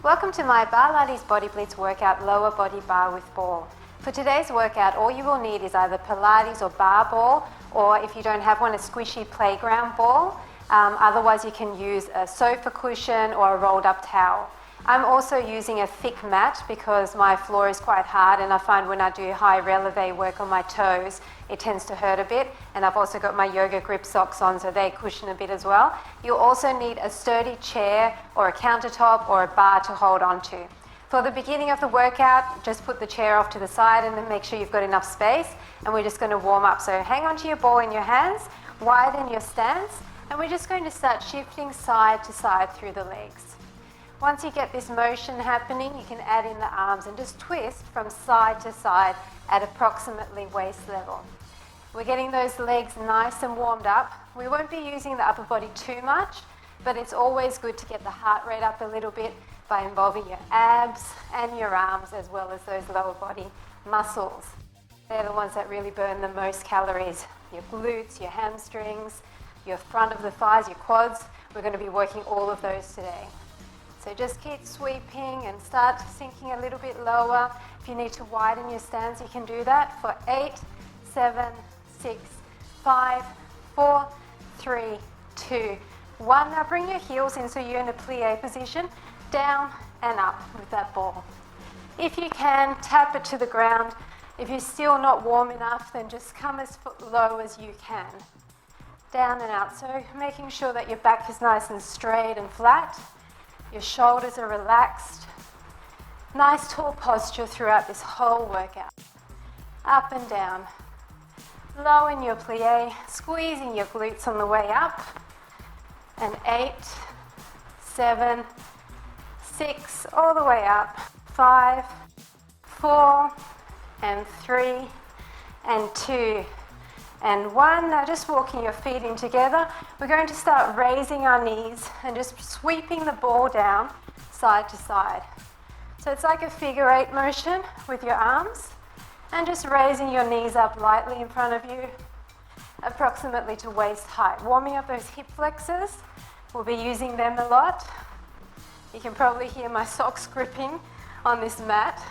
Welcome to my Barlates Body Blitz workout lower body bar with ball. For today's workout, all you will need is either Pilates or bar ball, or if you don't have one, a squishy playground ball. Otherwise, you can use a sofa cushion or a rolled up towel. I'm also using a thick mat because my floor is quite hard, and I find when I do high releve work on my toes, it tends to hurt a bit. And I've also got my yoga grip socks on, so they cushion a bit as well. You'll also need a sturdy chair or a countertop or a bar to hold onto. For the beginning of the workout, just put the chair off to the side and then make sure you've got enough space, and we're just going to warm up. So hang onto your ball in your hands, widen your stance, and we're just going to start shifting side to side through the legs. Once you get this motion happening, you can add in the arms and just twist from side to side at approximately waist level. We're getting those legs nice and warmed up. We won't be using the upper body too much, but it's always good to get the heart rate up a little bit by involving your abs and your arms as well as those lower body muscles. They're the ones that really burn the most calories. Your glutes, your hamstrings, your front of the thighs, your quads. We're going to be working all of those today. So just keep sweeping and start sinking a little bit lower. If you need to widen your stance, you can do that for 8, 7, 6, 5, 4, 3, 2, 1. Now bring your heels in so you're in a plie position, down and up with that ball. If you can, tap it to the ground. If you're still not warm enough, then just come as low as you can. Down and out. So making sure that your back is nice and straight and flat. Your shoulders are relaxed. Nice tall posture throughout this whole workout. Up and down. Low in your plie, squeezing your glutes on the way up. And 8, 7, 6, all the way up. 5, 4, and 3, and 2, and 1. Now just walking your feet in together. We're going to start raising our knees and just sweeping the ball down side to side. So it's like a figure 8 motion with your arms, and just raising your knees up lightly in front of you, approximately to waist height. Warming up those hip flexors. We'll be using them a lot. You can probably hear my socks gripping on this mat.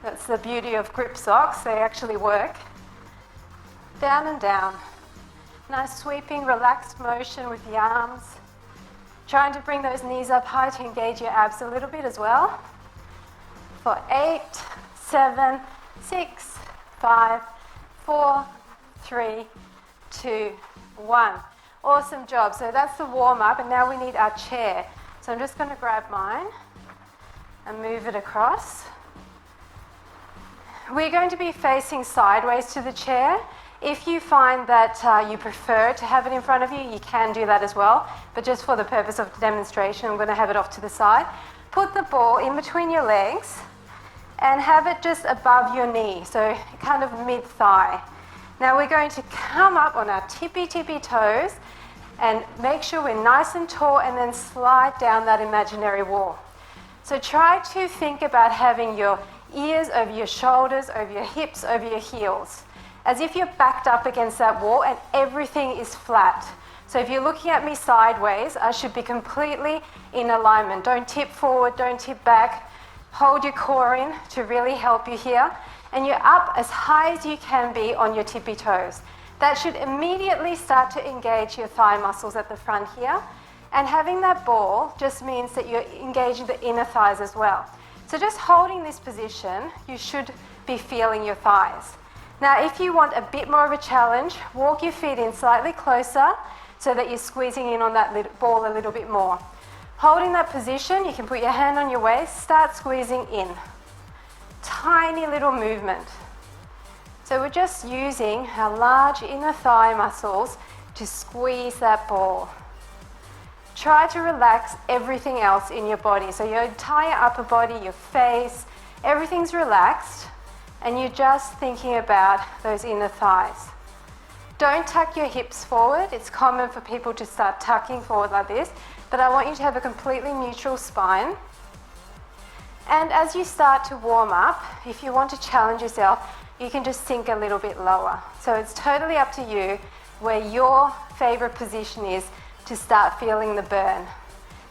That's the beauty of grip socks, they actually work. Down and down. Nice sweeping, relaxed motion with the arms. Trying to bring those knees up high to engage your abs a little bit as well. For 8, 7, 6, 5, 4, 3, 2, 1. Awesome job. So that's the warm up, and now we need our chair. So I'm just going to grab mine and move it across. We're going to be facing sideways to the chair. If you find that you prefer to have it in front of you, you can do that as well. But just for the purpose of demonstration, I'm going to have it off to the side. Put the ball in between your legs and have it just above your knee, so kind of mid-thigh. Now we're going to come up on our tippy toes and make sure we're nice and tall, and then slide down that imaginary wall. So try to think about having your ears over your shoulders, over your hips, over your heels, as if you're backed up against that wall and everything is flat. So if you're looking at me sideways, I should be completely in alignment. Don't tip forward, don't tip back. Hold your core in to really help you here. And you're up as high as you can be on your tippy toes. That should immediately start to engage your thigh muscles at the front here. And having that ball just means that you're engaging the inner thighs as well. So just holding this position, you should be feeling your thighs. Now, if you want a bit more of a challenge, walk your feet in slightly closer so that you're squeezing in on that ball a little bit more. Holding that position, you can put your hand on your waist, start squeezing in. Tiny little movement. So we're just using our large inner thigh muscles to squeeze that ball. Try to relax everything else in your body. So your entire upper body, your face, everything's relaxed. And you're just thinking about those inner thighs. Don't tuck your hips forward. It's common for people to start tucking forward like this, but I want you to have a completely neutral spine. And as you start to warm up, if you want to challenge yourself, you can just sink a little bit lower. So it's totally up to you where your favorite position is to start feeling the burn.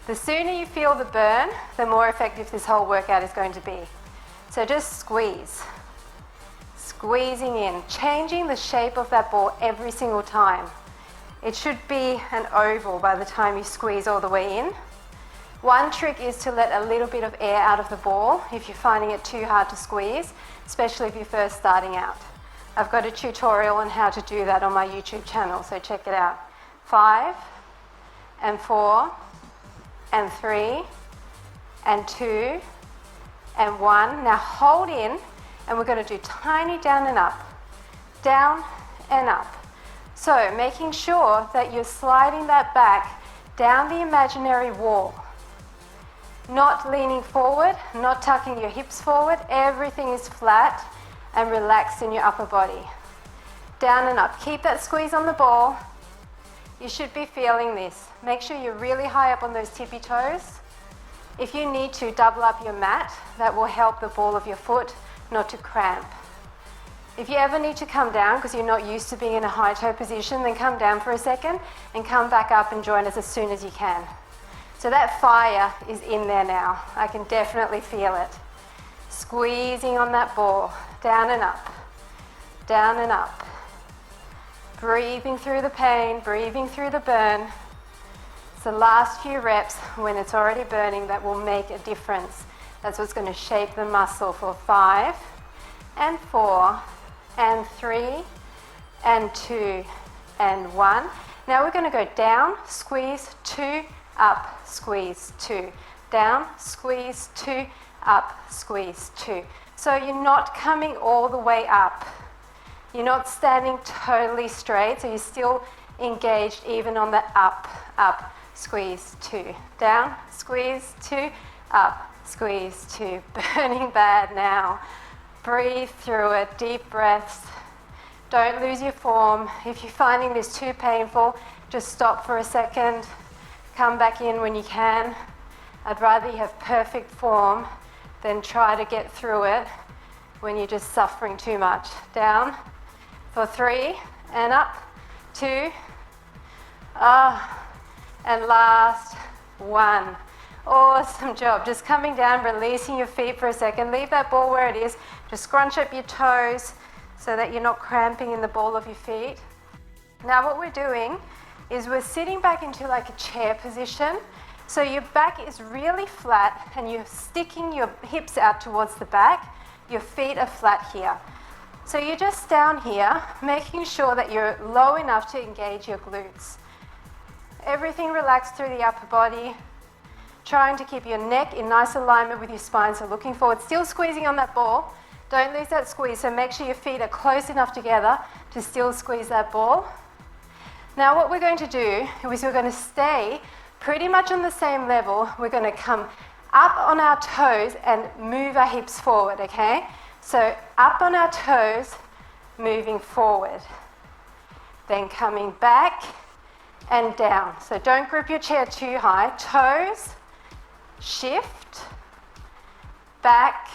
The sooner you feel the burn, the more effective this whole workout is going to be. So just squeeze. Squeezing in, changing the shape of that ball every single time. It should be an oval by the time you squeeze all the way in. One trick is to let a little bit of air out of the ball if you're finding it too hard to squeeze, especially if you're first starting out. I've got a tutorial on how to do that on my YouTube channel, so check it out. 5 and 4 and 3 and 2 and 1. Now hold in, and we're going to do tiny down and up, down and up. So making sure that you're sliding that back down the imaginary wall. Not leaning forward, not tucking your hips forward. Everything is flat and relaxed in your upper body. Down and up. Keep that squeeze on the ball. You should be feeling this. Make sure you're really high up on those tippy toes. If you need to, double up your mat. That will help the ball of your foot not to cramp. If you ever need to come down because you're not used to being in a high toe position, then come down for a second and come back up and join us as soon as you can. So that fire is in there now. I can definitely feel it. Squeezing on that ball, down and up, down and up. Breathing through the pain, breathing through the burn. It's the last few reps when it's already burning that will make a difference. That's what's going to shape the muscle for 5 and 4 and 3 and 2 and 1. Now we're going to go down, squeeze, 2, up, squeeze, 2, down, squeeze, 2, up, squeeze, 2. So you're not coming all the way up. You're not standing totally straight, so you're still engaged even on the up, up, squeeze, 2, down, squeeze, 2, up, squeeze, 2. Burning bad now. Breathe through it, deep breaths. Don't lose your form. If you're finding this too painful, just stop for a second. Come back in when you can. I'd rather you have perfect form than try to get through it when you're just suffering too much. Down for 3 and up, 2, and last 1. Awesome job. Just coming down, releasing your feet for a second. Leave that ball where it is. Just scrunch up your toes so that you're not cramping in the ball of your feet. Now what we're doing is we're sitting back into like a chair position. So your back is really flat and you're sticking your hips out towards the back. Your feet are flat here. So you're just down here, making sure that you're low enough to engage your glutes. Everything relaxed through the upper body. Trying to keep your neck in nice alignment with your spine, so looking forward, still squeezing on that ball. Don't lose that squeeze, so make sure your feet are close enough together to still squeeze that ball. Now what we're going to do is we're going to stay pretty much on the same level. We're going to come up on our toes and move our hips forward, okay? So up on our toes, moving forward. Then coming back and down. So don't grip your chair too high. Toes, shift, back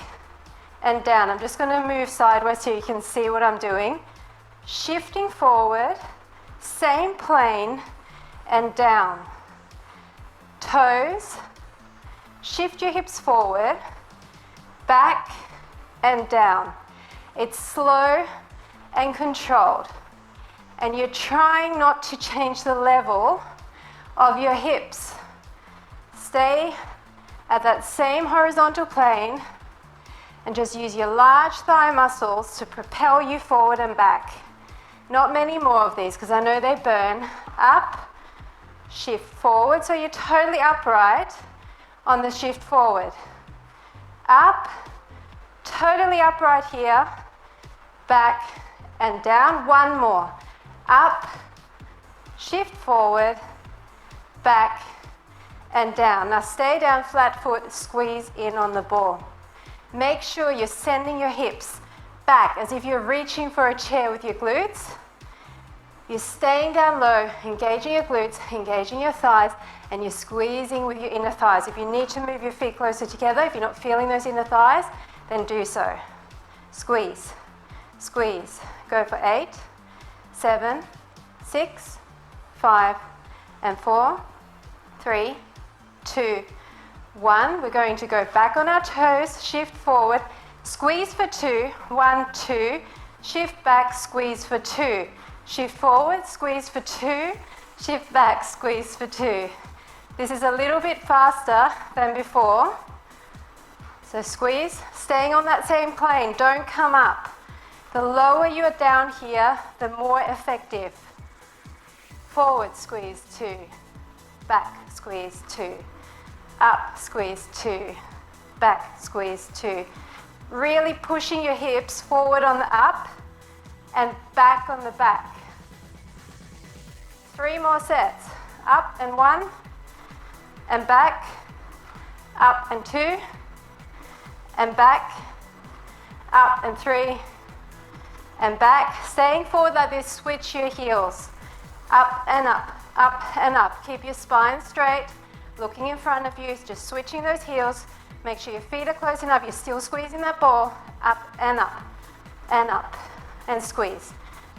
and down. I'm just going to move sideways so you can see what I'm doing. Shifting forward, same plane and down. Toes, shift your hips forward, back and down. It's slow and controlled. And you're trying not to change the level of your hips. Stay at that same horizontal plane and just use your large thigh muscles to propel you forward and back. Not many more of these because I know they burn. Up, shift forward, so you're totally upright on the shift forward. Up, totally upright here, back and down. One more. Up, shift forward, back and down. Now stay down, flat foot, squeeze in on the ball. Make sure you're sending your hips back as if you're reaching for a chair with your glutes. You're staying down low, engaging your glutes, engaging your thighs, and you're squeezing with your inner thighs. If you need to move your feet closer together, if you're not feeling those inner thighs, then do so. Squeeze, squeeze. Go for 8, 7, 6, 5, and 4, 3, 2, 1. We're going to go back on our toes, shift forward, squeeze for 2, 1, 2, shift back, squeeze for 2, shift forward, squeeze for 2, shift back, squeeze for 2. This is a little bit faster than before. So squeeze, staying on that same plane, don't come up. The lower you are down here, the more effective. Forward, squeeze 2, back, squeeze 2, up, squeeze 2, back, squeeze 2. Really pushing your hips forward on the up and back on the back. 3 more sets. Up and 1, and back, up and 2, and back, up and 3, and back. Staying forward like this, switch your heels. Up and up, up and up. Keep your spine straight, looking in front of you, just switching those heels. Make sure your feet are close enough, you're still squeezing that ball. Up and up, and up, and squeeze,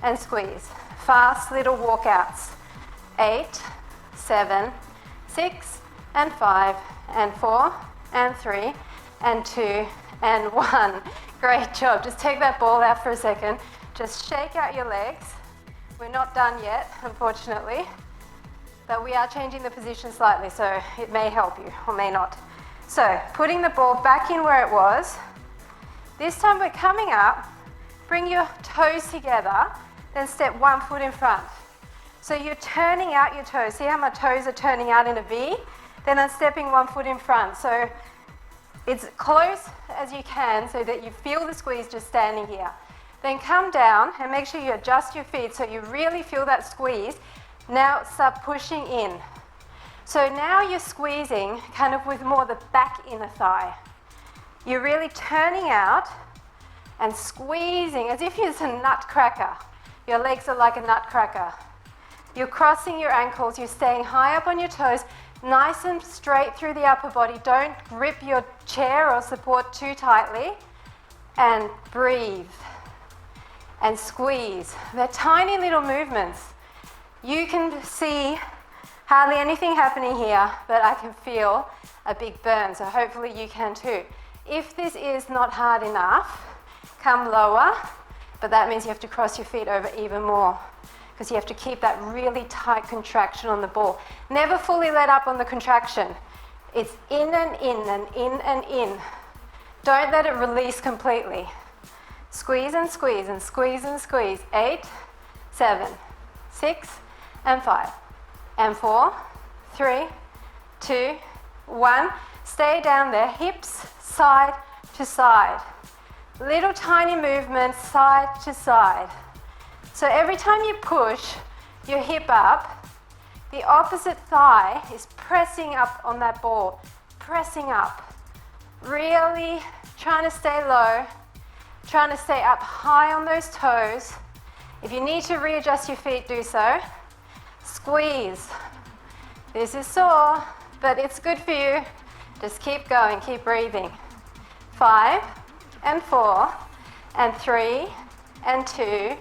and squeeze. Fast little walkouts. 8, 7, 6, and 5, and 4, and 3, and 2, and 1. Great job. Just take that ball out for a second. Just shake out your legs. We're not done yet, unfortunately, but we are changing the position slightly, so it may help you or may not. So, putting the ball back in where it was. This time we're coming up. Bring your toes together, then step 1 foot in front. So you're turning out your toes. See how my toes are turning out in a V? Then I'm stepping 1 foot in front. So it's close as you can so that you feel the squeeze just standing here. Then come down and make sure you adjust your feet so you really feel that squeeze. Now start pushing in. So now you're squeezing kind of with more the back inner thigh. You're really turning out and squeezing as if you're a nutcracker. Your legs are like a nutcracker. You're crossing your ankles, you're staying high up on your toes, nice and straight through the upper body. Don't grip your chair or support too tightly. And breathe. And squeeze. They're tiny little movements. You can see hardly anything happening here, but I can feel a big burn, so hopefully you can too. If this is not hard enough, come lower, but that means you have to cross your feet over even more because you have to keep that really tight contraction on the ball. Never fully let up on the contraction. It's in and in and in and in. Don't let it release completely. Squeeze and squeeze and squeeze and squeeze. 8, 7, 6, and 5, and 4, 3, 2, 1. Stay down there, hips side to side. Little tiny movements side to side. So every time you push your hip up, the opposite thigh is pressing up on that ball, pressing up. Really trying to stay low, trying to stay up high on those toes. If you need to readjust your feet, do so. Squeeze. This is sore, but it's good for you. Just keep going, keep breathing. 5, and 4, and 3, and 2,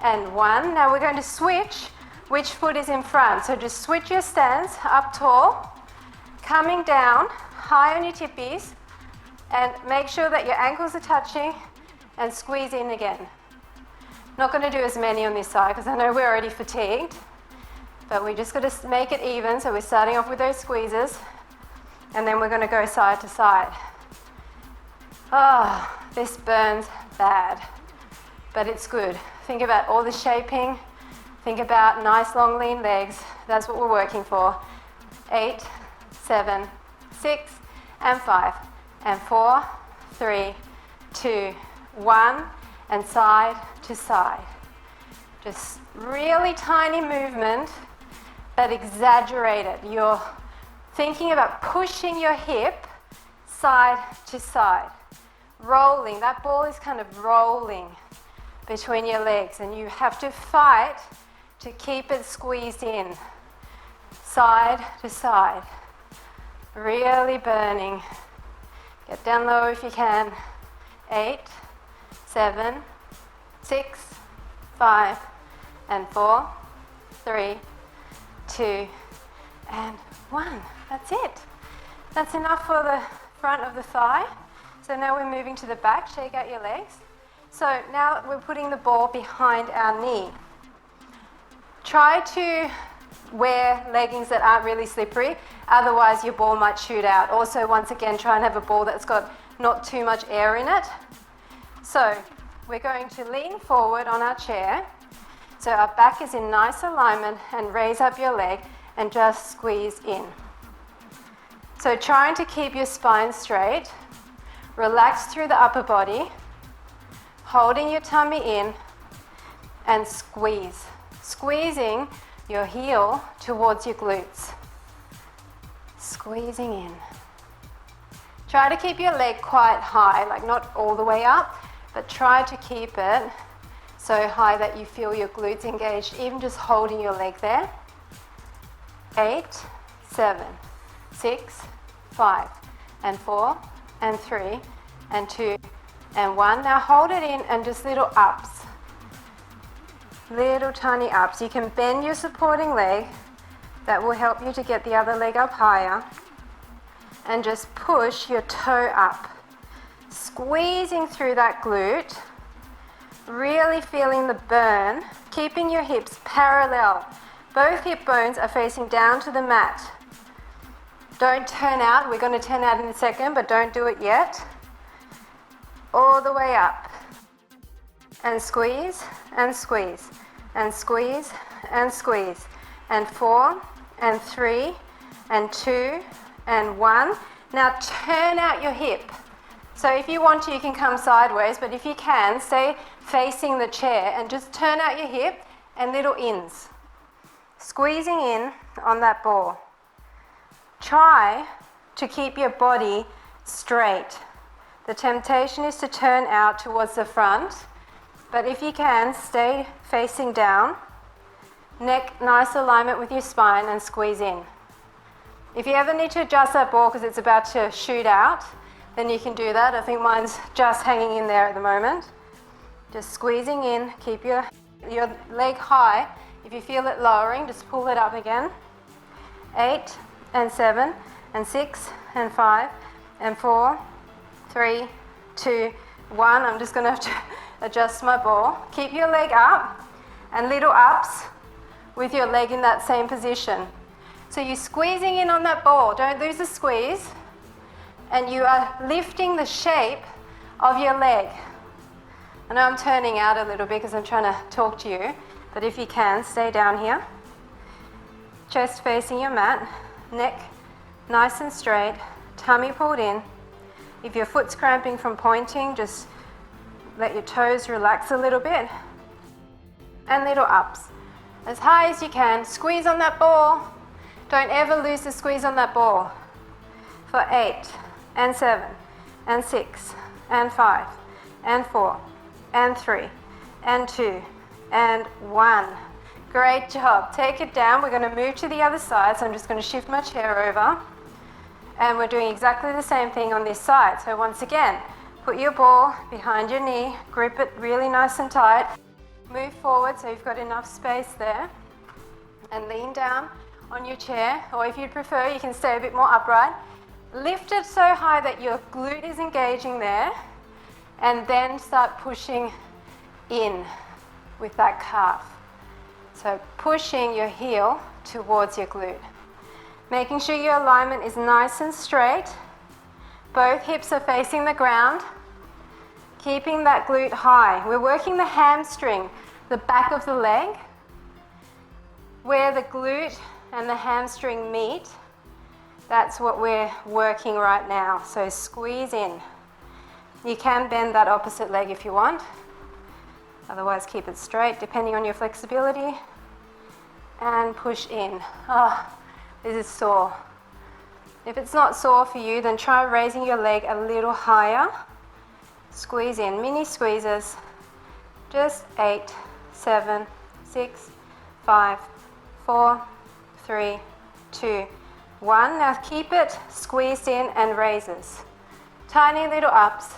and 1. Now we're going to switch which foot is in front. So just switch your stance, up tall, coming down, high on your tippies, and make sure that your ankles are touching, and squeeze in again. Not going to do as many on this side because I know we're already fatigued, but we just got to make it even. So we're starting off with those squeezes, and then we're going to go side to side. Oh, this burns bad, but it's good. Think about all the shaping. Think about nice, long, lean legs. That's what we're working for. 8, 7, 6, and 5, and 4, 3, 2, 1, and side to side. Just really tiny movement, but exaggerated. You're thinking about pushing your hip side to side. Rolling. That ball is kind of rolling between your legs, and you have to fight to keep it squeezed in. Side to side. Really burning. Get down low if you can. 8, 7, 6, 5, and 4, 3, 2, and 1. That's it. That's enough for the front of the thigh. So now we're moving to the back. Shake out your legs. So now we're putting the ball behind our knee. Try to wear leggings that aren't really slippery, otherwise your ball might shoot out. Also, once again, try and have a ball that's got not too much air in it. So we're going to lean forward on our chair. So our back is in nice alignment, and raise up your leg and just squeeze in. So trying to keep your spine straight, relax through the upper body, holding your tummy in, and squeeze. Squeezing your heel towards your glutes. Squeezing in. Try to keep your leg quite high, like not all the way up, but try to keep it so high that you feel your glutes engaged, even just holding your leg there. 8, 7, 6, 5, and 4, and 3, and 2, and 1. Now hold it in and just little ups. Little tiny ups. You can bend your supporting leg. That will help you to get the other leg up higher. And just push your toe up. Squeezing through that glute. Really feeling the burn. Keeping your hips parallel. Both hip bones are facing down to the mat. Don't turn out. We're going to turn out in a second, but don't do it yet. All the way up. And squeeze, and squeeze, and squeeze, and squeeze. And 4, and 3, and 2, and 1. Now turn out your hip. So if you want to, you can come sideways, but if you can, stay facing the chair and just turn out your hip and little ins. Squeezing in on that ball. Try to keep your body straight. The temptation is to turn out towards the front. But if you can, stay facing down, neck nice alignment with your spine, and squeeze in. If you ever need to adjust that ball because it's about to shoot out, then you can do that. I think mine's just hanging in there at the moment. Just squeezing in, keep your leg high. If you feel it lowering, just pull it up again. 8, and 7, and 6, and 5, and 4, 3, 2, 1. I'm just going to have to adjust my ball. Keep your leg up and little ups with your leg in that same position. So you're squeezing in on that ball. Don't lose the squeeze. And you are lifting the shape of your leg. I know I'm turning out a little bit because I'm trying to talk to you, but if you can, stay down here. Chest facing your mat, neck nice and straight, tummy pulled in. If your foot's cramping from pointing, just let your toes relax a little bit. And little ups. As high as you can. Squeeze on that ball. Don't ever lose the squeeze on that ball. For 8, and 7, and 6, and 5, and 4, and 3, and 2, and 1. Great job. Take it down. We're going to move to the other side. So I'm just going to shift my chair over. And we're doing exactly the same thing on this side. So once again, put your ball behind your knee, grip it really nice and tight. Move forward so you've got enough space there. And lean down on your chair, or if you prefer, you can stay a bit more upright. Lift it so high that your glute is engaging there, and then start pushing in with that calf. So pushing your heel towards your glute. Making sure your alignment is nice and straight. Both hips are facing the ground. Keeping that glute high. We're working the hamstring, the back of the leg, where the glute and the hamstring meet. That's what we're working right now. So squeeze in. You can bend that opposite leg if you want. Otherwise, keep it straight, depending on your flexibility. And push in. This is sore. If it's not sore for you, then try raising your leg a little higher. Squeeze in, mini squeezes. Just 8, 7, 6, 5, 4, 3, 2, 1. Now keep it squeezed in and raises. Tiny little ups.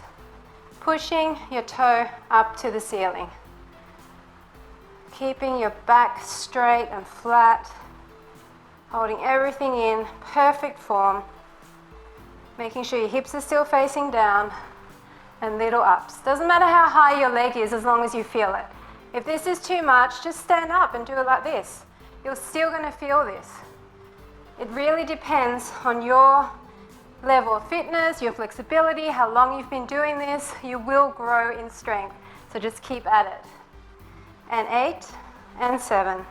Pushing your toe up to the ceiling. Keeping your back straight and flat. Holding everything in perfect form. Making sure your hips are still facing down, and little ups. Doesn't matter how high your leg is as long as you feel it. If this is too much, just stand up and do it like this. You're still going to feel this. It really depends on your level of fitness, your flexibility, how long you've been doing this. You will grow in strength. So just keep at it. And 8, and 7,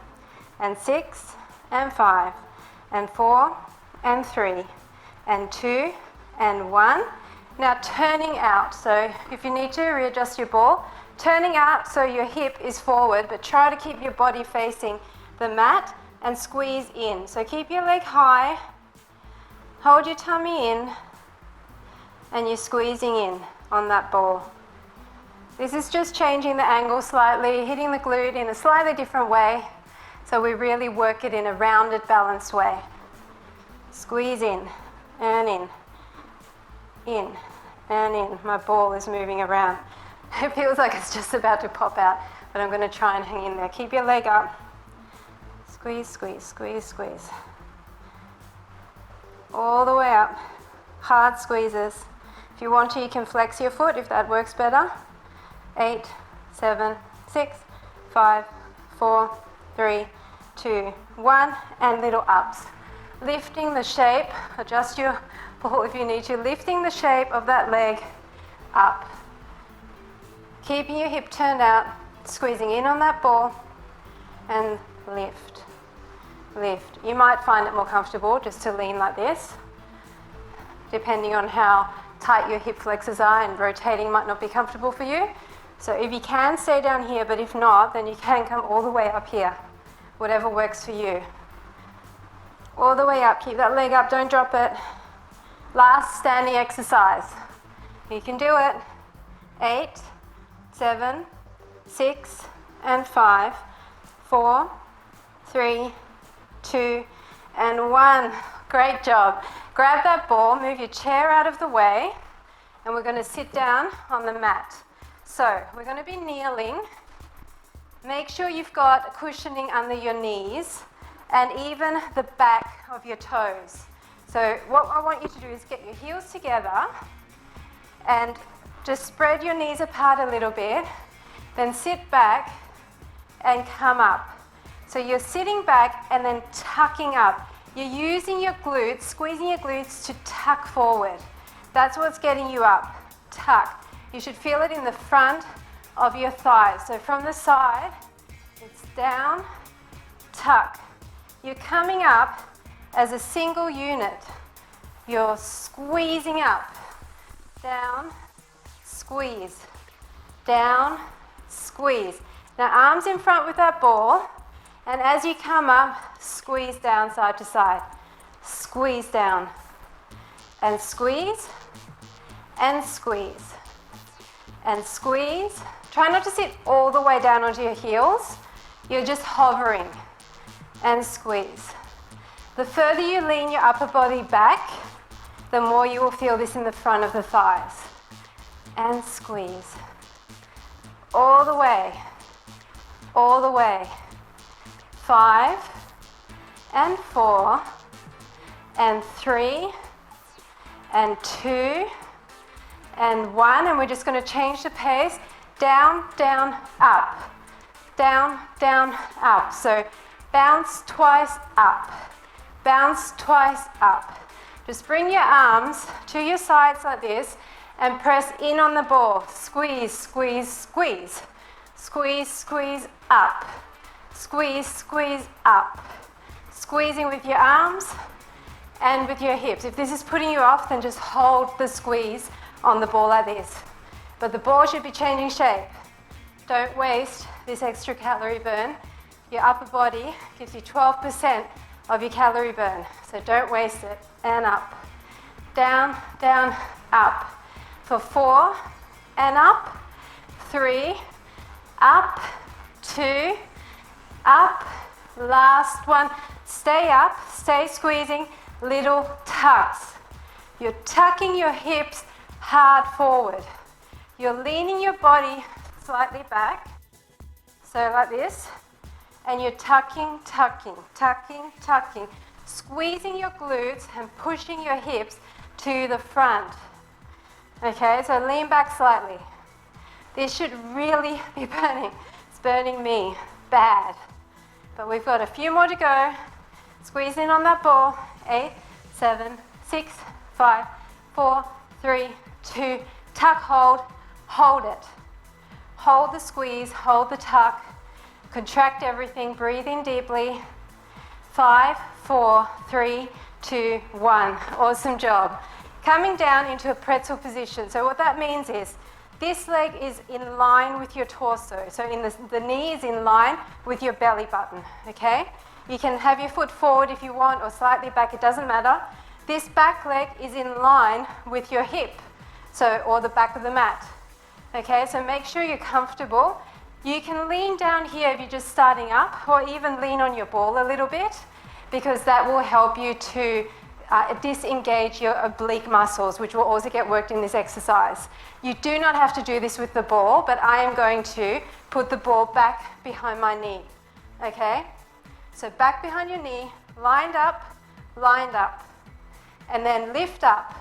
and 6, and 5, and 4, and 3, and 2, and 1. Now turning out. So if you need to readjust your ball, turning out so your hip is forward, but try to keep your body facing the mat and squeeze in. So keep your leg high, hold your tummy in, and you're squeezing in on that ball. This is just changing the angle slightly, hitting the glute in a slightly different way, so we really work it in a rounded, balanced way. Squeeze in, and in, and in. My ball is moving around. It feels like it's just about to pop out, but I'm going to try and hang in there. Keep your leg up. Squeeze, squeeze, squeeze, squeeze. All the way up. Hard squeezes. If you want to, you can flex your foot if that works better. 8, 7, 6, 5, 4, 3, 2, 1, and little ups. Lifting the shape, adjust your ball if you need to, lifting the shape of that leg up. Keeping your hip turned out, squeezing in on that ball, and lift, lift. You might find it more comfortable just to lean like this, depending on how tight your hip flexors are, and rotating might not be comfortable for you. So if you can, stay down here, but if not, then you can come all the way up here, whatever works for you. All the way up, keep that leg up, don't drop it. Last standing exercise. You can do it. 8, 7, 6, and 5, 4, 3, 2, and 1. Great job. Grab that ball, move your chair out of the way, and we're going to sit down on the mat. So we're going to be kneeling. Make sure you've got cushioning under your knees and even the back of your toes. So what I want you to do is get your heels together and just spread your knees apart a little bit, then sit back and come up. So you're sitting back and then tucking up. You're using your glutes, squeezing your glutes to tuck forward. That's what's getting you up. Tuck. You should feel it in the front of your thighs. So from the side, it's down, tuck. You're coming up as a single unit. You're squeezing up, down, squeeze, down, squeeze. Now arms in front with that ball, and as you come up, squeeze down side to side. Squeeze down, and squeeze, and squeeze, and squeeze. Try not to sit all the way down onto your heels. You're just hovering, and squeeze. The further you lean your upper body back, the more you will feel this in the front of the thighs. And squeeze. All the way. All the way. 5, and 4, and 3, and 2, and 1. And we're just going to change the pace. Down, down, up. Down, down, up. So bounce twice up. Bounce twice up. Just bring your arms to your sides like this and press in on the ball. Squeeze, squeeze, squeeze. Squeeze, squeeze, up. Squeeze, squeeze, up. Squeezing with your arms and with your hips. If this is putting you off, then just hold the squeeze on the ball like this. But the ball should be changing shape. Don't waste this extra calorie burn. Your upper body gives you 12% of your calorie burn, so don't waste it. And up, down, down, up. For 4, and up, 3, up, 2, up, last one. Stay up, stay squeezing, little tucks. You're tucking your hips hard forward. You're leaning your body slightly back, so like this, and you're tucking, tucking, tucking, tucking, squeezing your glutes and pushing your hips to the front. Okay, so lean back slightly. This should really be burning. It's burning me bad. But we've got a few more to go. Squeeze in on that ball. 8, 7, 6, 5, 4, 3, 2, tuck, hold it. Hold the squeeze, hold the tuck. Contract everything, breathe in deeply. 5, 4, 3, 2, 1. Awesome job. Coming down into a pretzel position. So what that means is this leg is in line with your torso. So the knee is in line with your belly button, okay? You can have your foot forward if you want or slightly back, it doesn't matter. This back leg is in line with your hip, or the back of the mat. Okay, so make sure you're comfortable. You can lean down here if you're just starting up, or even lean on your ball a little bit, because that will help you to disengage your oblique muscles, which will also get worked in this exercise. You do not have to do this with the ball, but I am going to put the ball back behind my knee. Okay? So back behind your knee, lined up, and then lift up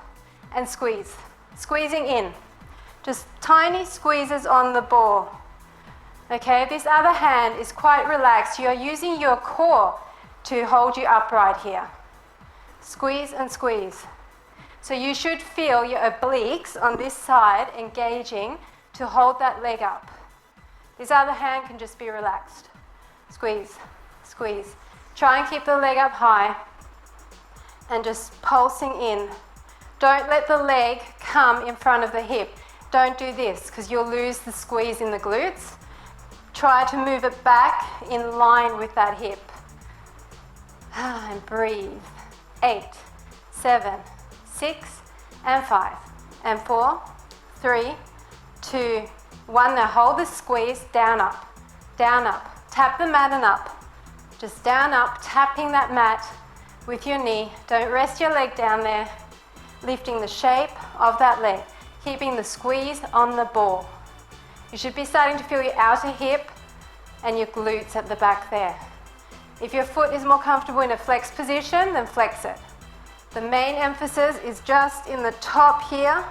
and squeeze. Squeezing in. Just tiny squeezes on the ball. Okay, this other hand is quite relaxed. You are using your core to hold you upright here. Squeeze and squeeze. So you should feel your obliques on this side engaging to hold that leg up. This other hand can just be relaxed. Squeeze, squeeze. Try and keep the leg up high and just pulsing in. Don't let the leg come in front of the hip. Don't do this because you'll lose the squeeze in the glutes. Try to move it back in line with that hip. And breathe. 8, 7, 6, and 5, and 4, 3, 2, 1. Now hold the squeeze, down, up, tap the mat and up. Just down, up, tapping that mat with your knee. Don't rest your leg down there. Lifting the shape of that leg, keeping the squeeze on the ball. You should be starting to feel your outer hip and your glutes at the back there. If your foot is more comfortable in a flex position, then flex it. The main emphasis is just in the top here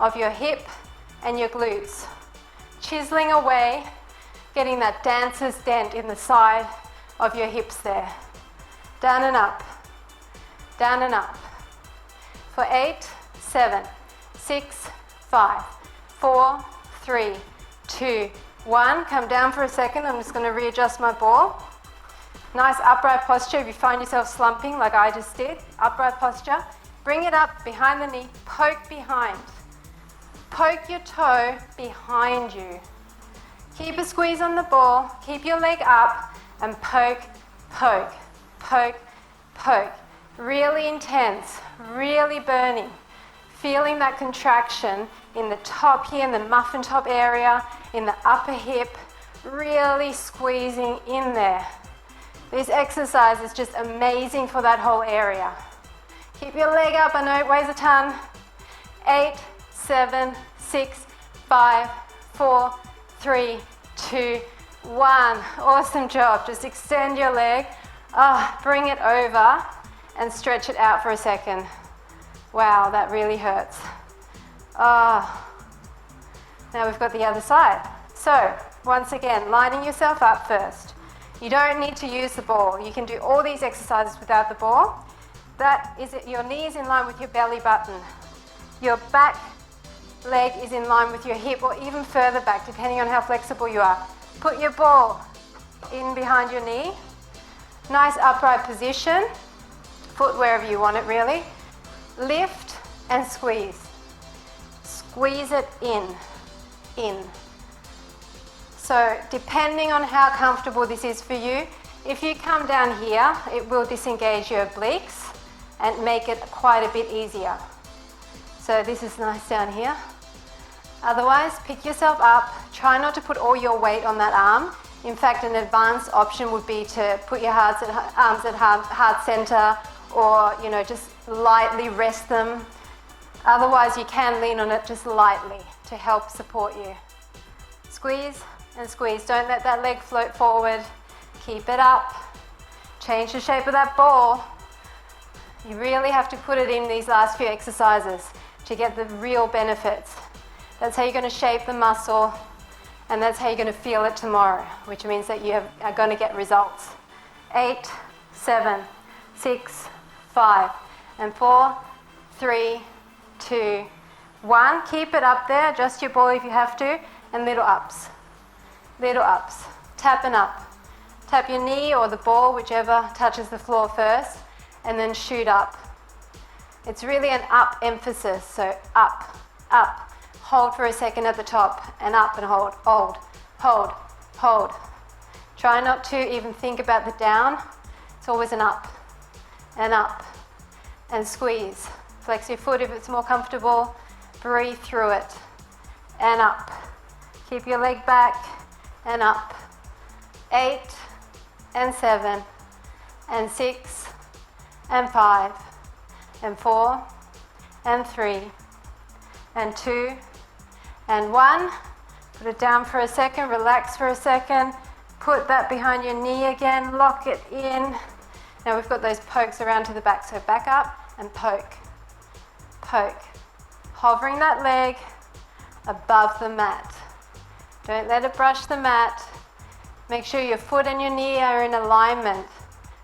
of your hip and your glutes. Chiseling away, getting that dancer's dent in the side of your hips there. Down and up, down and up. For 8, 7, 6, 5, 4, 3, 2, 1. Come down for a second. I'm just going to readjust my ball. Nice upright posture. If you find yourself slumping like I just did, upright posture. Bring it up behind the knee. Poke behind. Poke your toe behind you. Keep a squeeze on the ball. Keep your leg up and poke, poke, poke, poke. Really intense, really burning. Feeling that contraction in the top here, in the muffin top area, in the upper hip. Really squeezing in there. This exercise is just amazing for that whole area. Keep your leg up, I know it weighs a ton. 8, 7, 6, 5, 4, 3, 2, 1. Awesome job. Just extend your leg. Bring it over and stretch it out for a second. Wow, that really hurts. Now we've got the other side. So, once again, lining yourself up first. You don't need to use the ball. You can do all these exercises without the ball. That is it. Your knee is in line with your belly button. Your back leg is in line with your hip or even further back, depending on how flexible you are. Put your ball in behind your knee. Nice upright position. Foot wherever you want it, really. Lift and squeeze. Squeeze it in. So depending on how comfortable this is for you, if you come down here, it will disengage your obliques and make it quite a bit easier. So this is nice down here. Otherwise, pick yourself up. Try not to put all your weight on that arm. In fact, an advanced option would be to put your arms at heart center, or just lightly rest them. Otherwise, you can lean on it just lightly to help support you. Squeeze and squeeze. Don't let that leg float forward. Keep it up. Change the shape of that ball. You really have to put it in these last few exercises to get the real benefits. That's how you're going to shape the muscle, and that's how you're going to feel it tomorrow, which means that you are going to get results. 8, 7, 6, 5, and 4, 3, 2, 1. Keep it up there, adjust your ball if you have to, and little ups. Little ups. Tap and up. Tap your knee or the ball, whichever touches the floor first, and then shoot up. It's really an up emphasis, so up, up. Hold for a second at the top, and up and hold, hold, hold, hold. Try not to even think about the down. It's always an up, and squeeze. Flex your foot if it's more comfortable. Breathe through it, and up. Keep your leg back, and up. 8, and 7, and 6, and 5, and 4, and 3, and 2, and 1. Put it down for a second, relax for a second. Put that behind your knee again, lock it in. Now we've got those pokes around to the back, so back up and poke, poke. Hovering that leg above the mat. Don't let it brush the mat. Make sure your foot and your knee are in alignment.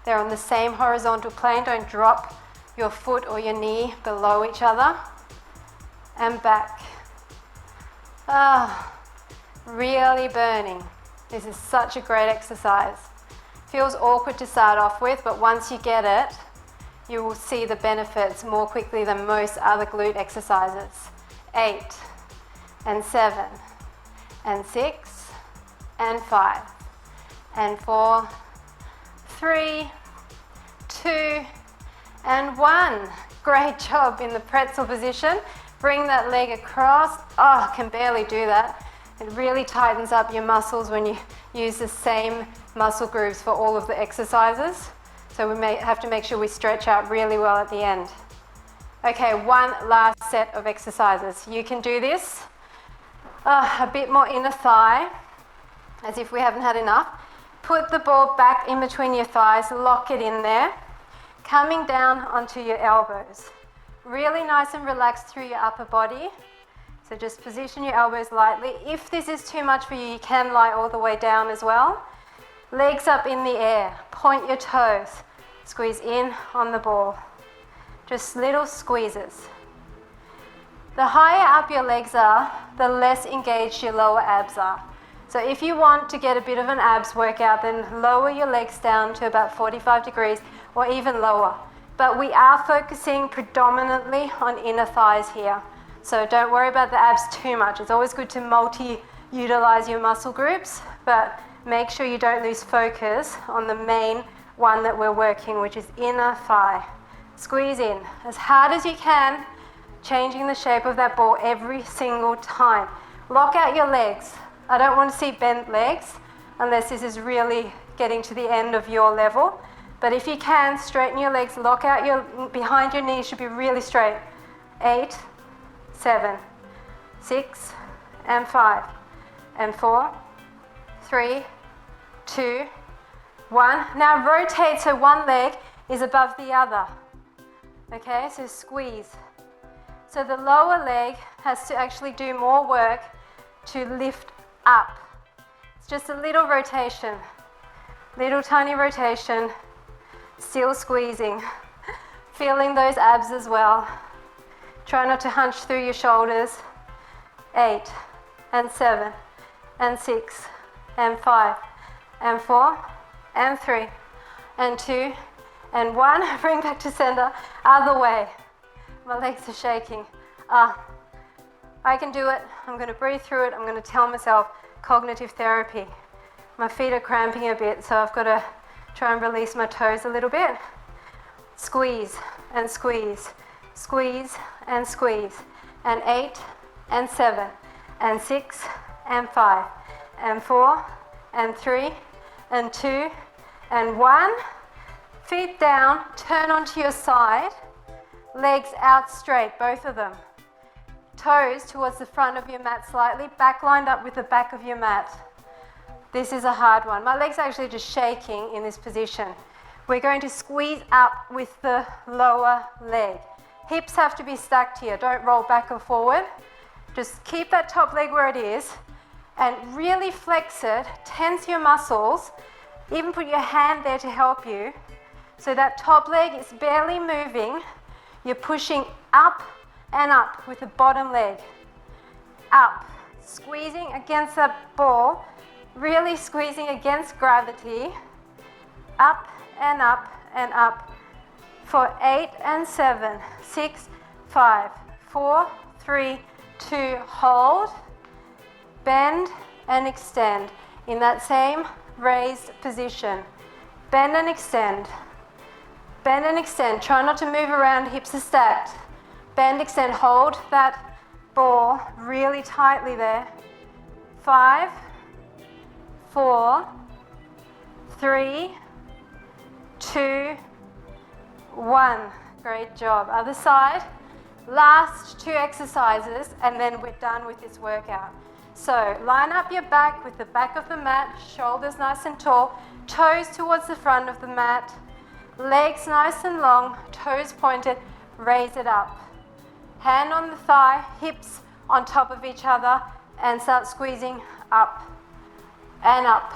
They're on the same horizontal plane. Don't drop your foot or your knee below each other. And back. Really burning. This is such a great exercise. Feels awkward to start off with, but once you get it, you will see the benefits more quickly than most other glute exercises. 8, and 7, and 6, and 5, and 4, 3, 2, and 1. Great job in the pretzel position. Bring that leg across. Oh, I can barely do that. It really tightens up your muscles when you use the same muscle groups for all of the exercises. So we may have to make sure we stretch out really well at the end. Okay, one last set of exercises. You can do this. A bit more inner thigh, as if we haven't had enough. Put the ball back in between your thighs, lock it in there. Coming down onto your elbows. Really nice and relaxed through your upper body. So just position your elbows lightly. If this is too much for you, you can lie all the way down as well. Legs up in the air. Point your toes. Squeeze in on the ball. Just little squeezes. The higher up your legs are, the less engaged your lower abs are. So if you want to get a bit of an abs workout, then lower your legs down to about 45 degrees or even lower. But we are focusing predominantly on inner thighs here. So don't worry about the abs too much. It's always good to multi-utilize your muscle groups, but make sure you don't lose focus on the main one that we're working, which is inner thigh. Squeeze in as hard as you can, changing the shape of that ball every single time. Lock out your legs. I don't want to see bent legs unless this is really getting to the end of your level. But if you can, straighten your legs, lock out your, behind your knees should be really straight. 8, 7, 6, and 5, and 4, 3, 2, 1. Now rotate so one leg is above the other. Okay, so squeeze. So the lower leg has to actually do more work to lift up. It's just a little rotation, little tiny rotation, still squeezing, feeling those abs as well. Try not to hunch through your shoulders. 8, and 7, and 6, and 5, and 4, and 3, and 2, and 1. Bring back to center, other way. My legs are shaking. I can do it. I'm going to breathe through it. I'm going to tell myself cognitive therapy. My feet are cramping a bit, so I've got to try and release my toes a little bit. Squeeze and squeeze, squeeze and squeeze. And 8, and 7, and 6, and 5, and 4, and 3, and 2, and 1. Feet down, turn onto your side. Legs out straight, both of them. Toes towards the front of your mat slightly, back lined up with the back of your mat. This is a hard one. My legs are actually just shaking in this position. We're going to squeeze up with the lower leg. Hips have to be stacked here. Don't roll back or forward. Just keep that top leg where it is and really flex it. Tense your muscles. Even put your hand there to help you. So that top leg is barely moving. You're pushing up and up with the bottom leg. Up. Squeezing against that ball. Really squeezing against gravity. Up and up and up. For 8 and 7, 6, 5, 4, 3, 2, hold, bend and extend in that same raised position. Bend and extend. Bend and extend. Try not to move around, hips are stacked. Bend, extend, hold that ball really tightly there. 5, 4, 3, 2, 1. Great job. Other side. Last 2 exercises and then we're done with this workout. So line up your back with the back of the mat, shoulders nice and tall, toes towards the front of the mat, legs nice and long, toes pointed, raise it up. Hand on the thigh, hips on top of each other and start squeezing up and up.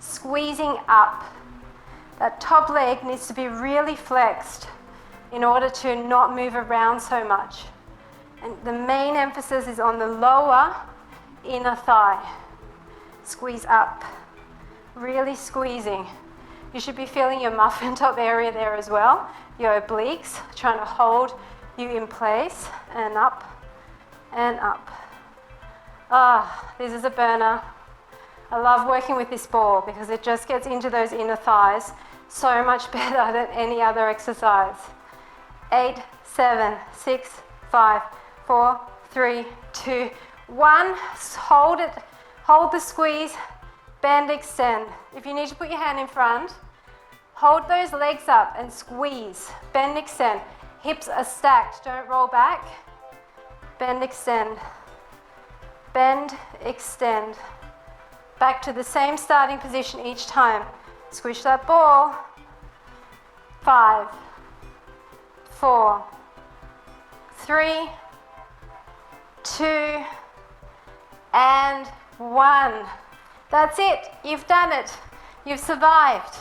Squeezing up. That top leg needs to be really flexed in order to not move around so much. And the main emphasis is on the lower inner thigh. Squeeze up. Really squeezing. You should be feeling your muffin top area there as well. Your obliques, trying to hold you in place and up and up. Ah, this is a burner. I love working with this ball because it just gets into those inner thighs so much better than any other exercise. 8, 7, 6, 5, 4, 3, 2, 1. Hold it. Hold the squeeze. Bend, extend. If you need to put your hand in front, hold those legs up and squeeze. Bend, extend. Hips are stacked. Don't roll back. Bend, extend. Bend, extend. Back to the same starting position each time. Squish that ball. 5, 4, 3, 2, and 1. That's it. You've done it. You've survived.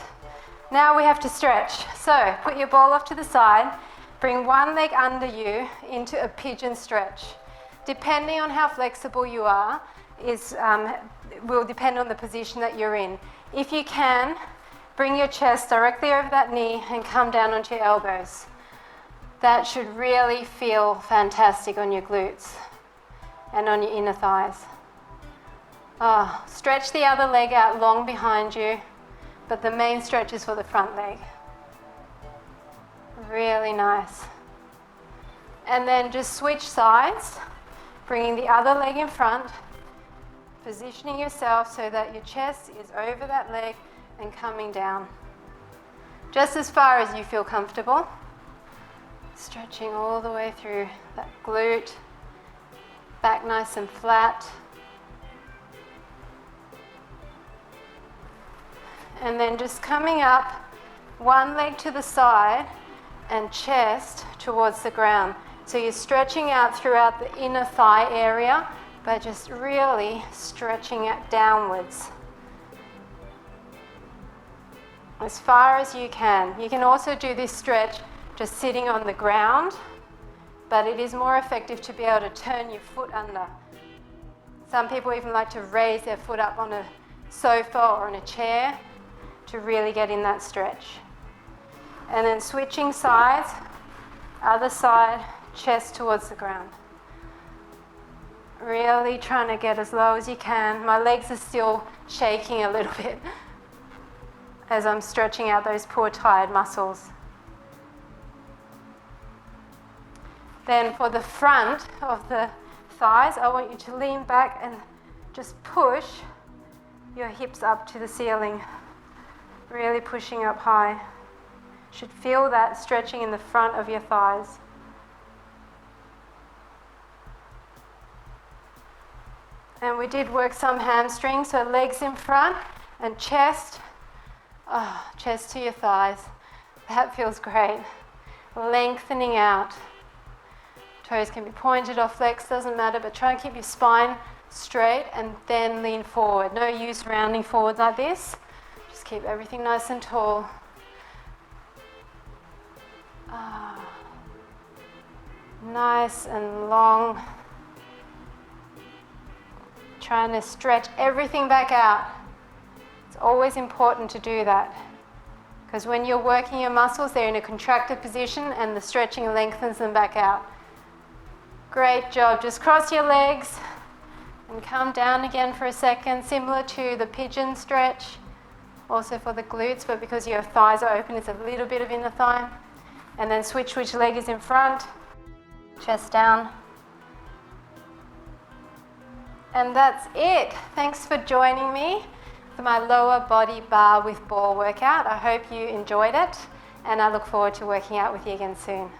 Now we have to stretch. So put your ball off to the side. Bring one leg under you into a pigeon stretch. Depending on how flexible you are, will depend on the position that you're in. If you can, bring your chest directly over that knee and come down onto your elbows. That should really feel fantastic on your glutes and on your inner thighs. Stretch the other leg out long behind you, but the main stretch is for the front leg. Really nice. And then just switch sides, bringing the other leg in front, positioning yourself so that your chest is over that leg and coming down. Just as far as you feel comfortable. Stretching all the way through that glute, back nice and flat. And then just coming up, one leg to the side and chest towards the ground. So you're stretching out throughout the inner thigh area, but just really stretching it downwards. As far as you can. You can also do this stretch just sitting on the ground, but it is more effective to be able to turn your foot under. Some people even like to raise their foot up on a sofa or on a chair to really get in that stretch. And then switching sides, other side, chest towards the ground. Really trying to get as low as you can. My legs are still shaking a little bit as I'm stretching out those poor tired muscles. Then for the front of the thighs, I want you to lean back and just push your hips up to the ceiling. Really pushing up high. Should feel that stretching in the front of your thighs. And we did work some hamstrings, so legs in front and chest Chest to your thighs. That feels great. Lengthening out. Toes can be pointed or flexed, doesn't matter, but try and keep your spine straight and then lean forward. No use rounding forward like this. Just keep everything nice and tall. Nice and long. Trying to stretch everything back out. It's always important to do that, because when you're working your muscles, they're in a contracted position and the stretching lengthens them back out. Great job. Just cross your legs and come down again for a second, similar to the pigeon stretch, also for the glutes, but because your thighs are open, it's a little bit of inner thigh. And then switch which leg is in front, chest down. And that's it. Thanks for joining me for my lower body bar with ball workout. I hope you enjoyed it, and I look forward to working out with you again soon.